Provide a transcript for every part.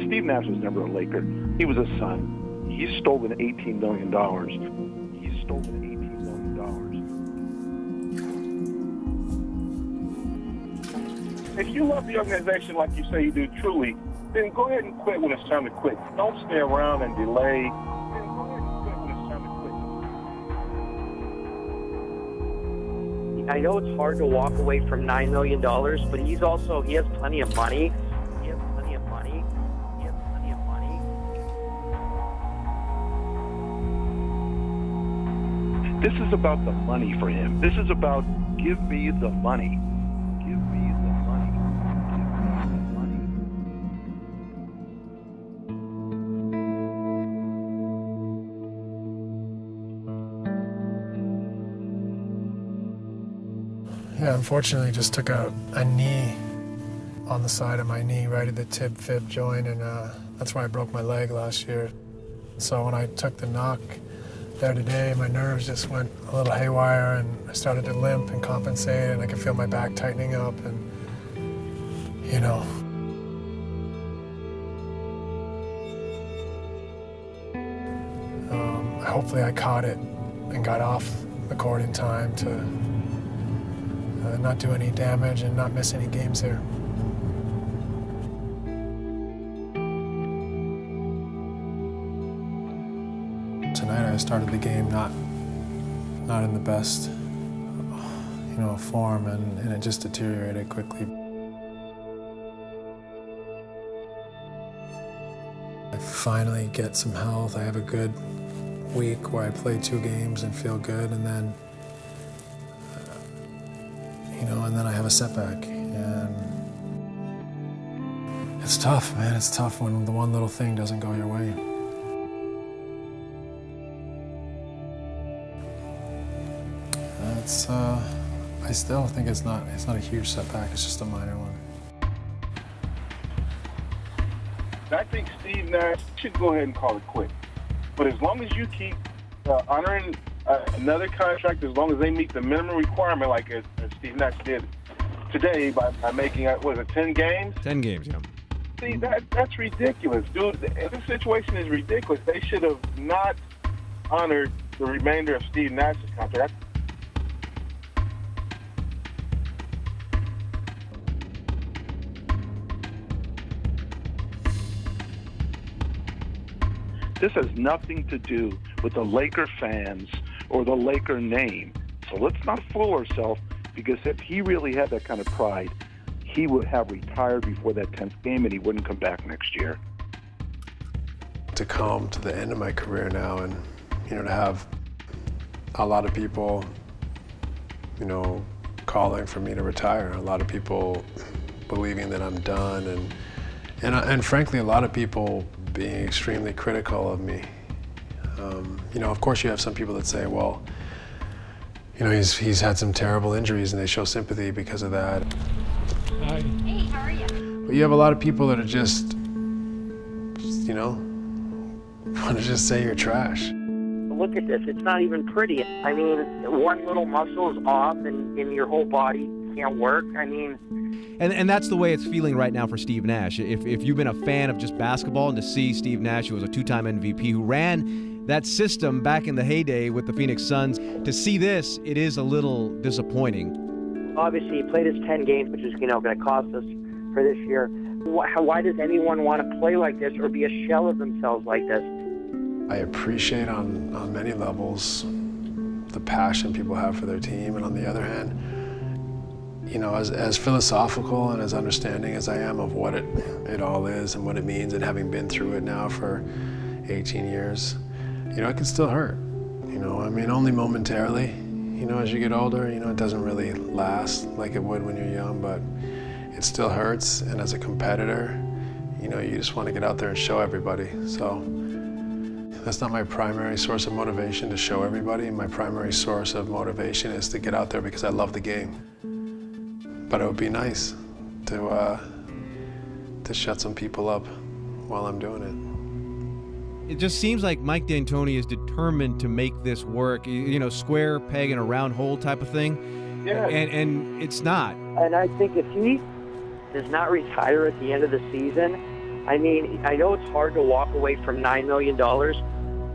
Steve Nash was never a Laker. He was a Son. He's stolen $18 million. He's stolen $18 million. If you love the organization like you say you do truly, then go ahead and quit when it's time to quit. Don't stay around and delay. Then go ahead and quit when it's time to quit. I know it's hard to walk away from $9 million, but he has plenty of money. This is about the money for him. This is about give me the money. Give me the money. Give me the money. Yeah, unfortunately, just took a knee on the side of my knee, right at the tib-fib joint, and that's where I broke my leg last year. So when I took the knock there today, my nerves just went a little haywire, and I started to limp and compensate, and I could feel my back tightening up, and hopefully I caught it and got off the court in time to not do any damage and not miss any games here. Tonight I started the game not in the best, form, and it just deteriorated quickly. I finally get some health. I have a good week where I play 2 games and feel good, and then, and then I have a setback, and it's tough, man. It's tough when the one little thing doesn't go your way. I still think it's not a huge setback. It's just a minor one. I think Steve Nash should go ahead and call it quits. But as long as you keep honoring another contract, as long as they meet the minimum requirement, like as Steve Nash did today by making, 10 games? 10 games, yeah. See, that's ridiculous, dude. This situation is ridiculous. They should have not honored the remainder of Steve Nash's contract. This has nothing to do with the Laker fans or the Laker name. So let's not fool ourselves, because if he really had that kind of pride, he would have retired before that 10th game and he wouldn't come back next year. To come to the end of my career now and, to have a lot of people, calling for me to retire, a lot of people believing that I'm done, and frankly, a lot of people being extremely critical of me. Of course you have some people that say, well, he's had some terrible injuries and they show sympathy because of that. Hi. Hey, how are you? But you have a lot of people that are just want to just say you're trash. Look at this, it's not even pretty. I mean, one little muscle is off and your whole body can't work. I mean, And that's the way it's feeling right now for Steve Nash. If you've been a fan of just basketball, and to see Steve Nash, who was a 2-time MVP, who ran that system back in the heyday with the Phoenix Suns, to see this, it is a little disappointing. obviously he played his 10 games, which is, going to cost us for this year. Why does anyone want to play like this or be a shell of themselves like this? I appreciate on many levels the passion people have for their team, and on the other hand, as philosophical and as understanding as I am of what it all is and what it means, and having been through it now for 18 years, it can still hurt. Only momentarily. As you get older, it doesn't really last like it would when you're young, but it still hurts. And as a competitor, you just want to get out there and show everybody. So that's not my primary source of motivation, to show everybody. My primary source of motivation is to get out there because I love the game. But it would be nice to shut some people up while I'm doing it. It just seems like Mike D'Antoni is determined to make this work, square peg in a round hole type of thing. Yeah. And it's not. And I think if he does not retire at the end of the season, I mean, I know it's hard to walk away from $9 million,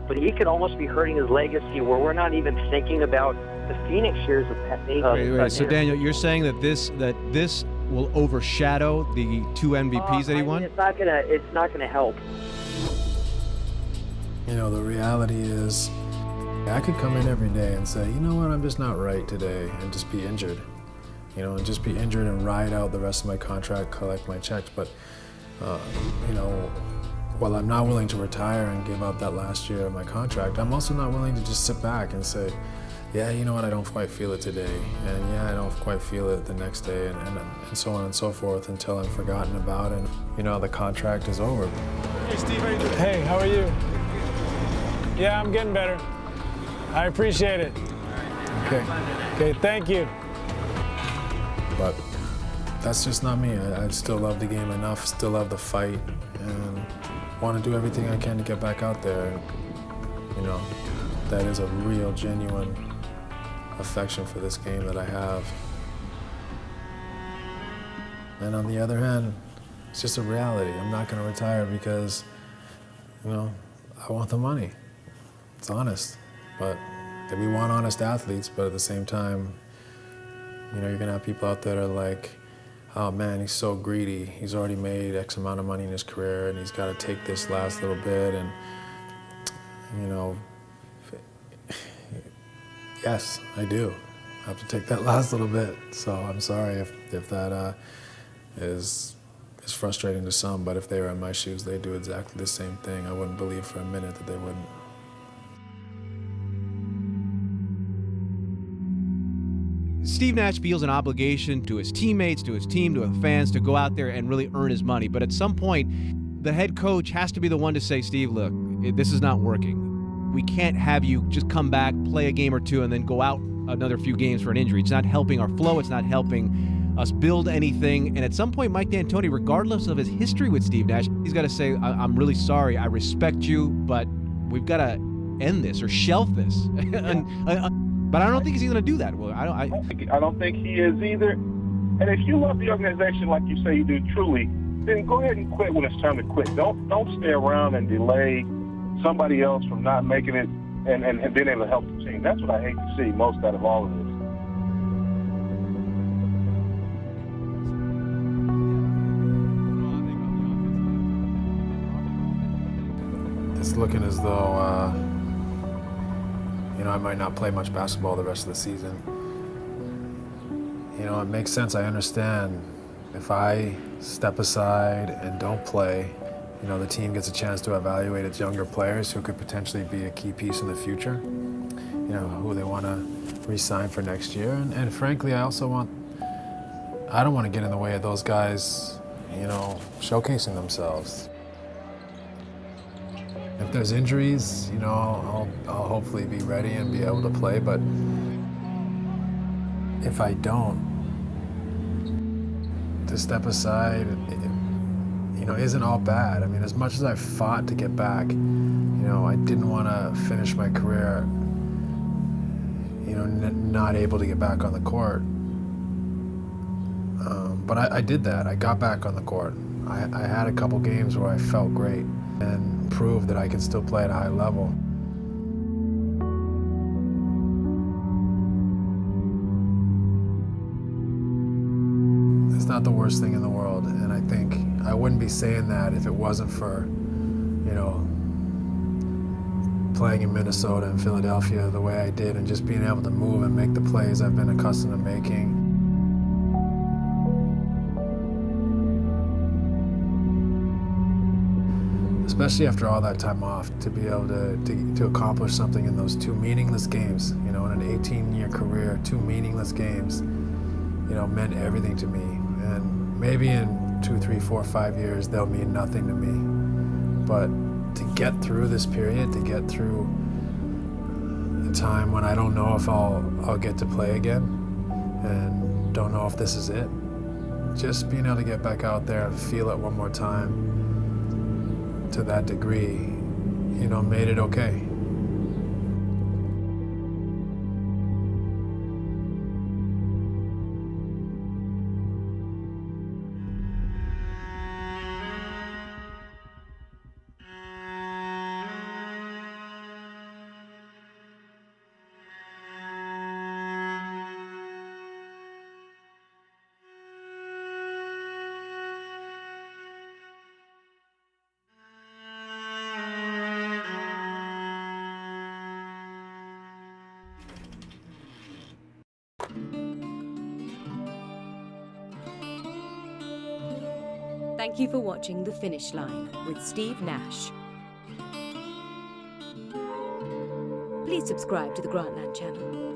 but he could almost be hurting his legacy where we're not even thinking about the Phoenix years of Wait. So Daniel, you're saying that this will overshadow the 2 MVPs that he won? It's not gonna help. You know, the reality is, I could come in every day and say, you know what, I'm just not right today, and just be injured. You know, and just be injured and ride out the rest of my contract, collect my checks. But, you know, while I'm not willing to retire and give up that last year of my contract, I'm also not willing to just sit back and say, yeah, you know what, I don't quite feel it today, and yeah, I don't quite feel it the next day, and so on and so forth until I'm forgotten about and, you know, the contract is over. Hey, Steve, how you doing? Hey, how are you? Yeah, I'm getting better. I appreciate it. Okay, thank you. But that's just not me. I still love the game enough, still love the fight, and want to do everything I can to get back out there. You know, that is a real, genuine affection for this game that I have. And on the other hand, it's just a reality. I'm not going to retire because, you know, I want the money. It's honest. But we want honest athletes, but at the same time, you know, you're going to have people out there that are like, oh man, he's so greedy. He's already made X amount of money in his career and he's got to take this last little bit. And, you know, yes, I do. I have to take that last little bit. So I'm sorry if that is frustrating to some, but if they were in my shoes, they'd do exactly the same thing. I wouldn't believe for a minute that they wouldn't. Steve Nash feels an obligation to his teammates, to his team, to the fans to go out there and really earn his money. But at some point, the head coach has to be the one to say, Steve, look, this is not working. We can't have you just come back, play a game or two, and then go out another few games for an injury. It's not helping our flow. It's not helping us build anything. And at some point, Mike D'Antoni, regardless of his history with Steve Nash, he's got to say, I'm really sorry. I respect you, but we've got to end this or shelf this. But I don't think he's going to do that. Well, I don't think he is either. And if you love the organization like you say you do truly, then go ahead and quit when it's time to quit. Don't stay around and delay somebody else from not making it and being able to help the team. That's what I hate to see most out of all of this. It's looking as though, you know, I might not play much basketball the rest of the season. You know, it makes sense. I understand. If I step aside and don't play, you know, the team gets a chance to evaluate its younger players who could potentially be a key piece in the future, you know, who they want to re-sign for next year. And frankly, I don't want to get in the way of those guys, you know, showcasing themselves. If there's injuries, you know, I'll hopefully be ready and be able to play, but if I don't, to step aside, you know, isn't all bad. I mean, as much as I fought to get back, you know, I didn't want to finish my career, you know, not able to get back on the court. But I did that. I got back on the court. I had a couple games where I felt great and proved that I could still play at a high level. It's not the worst thing in the world, and I think I wouldn't be saying that if it wasn't for, you know, playing in Minnesota and Philadelphia the way I did and just being able to move and make the plays I've been accustomed to making. Especially after all that time off, to be able to accomplish something in those 2 meaningless games, you know, in an 18-year career, 2 meaningless games, you know, meant everything to me. And maybe in 2, 3, 4, 5 years, they'll mean nothing to me. But to get through this period, to get through a time when I don't know if I'll get to play again and don't know if this is it, just being able to get back out there and feel it one more time to that degree, you know, made it okay. Thank you for watching The Finish Line with Steve Nash. Please subscribe to the Grantland channel.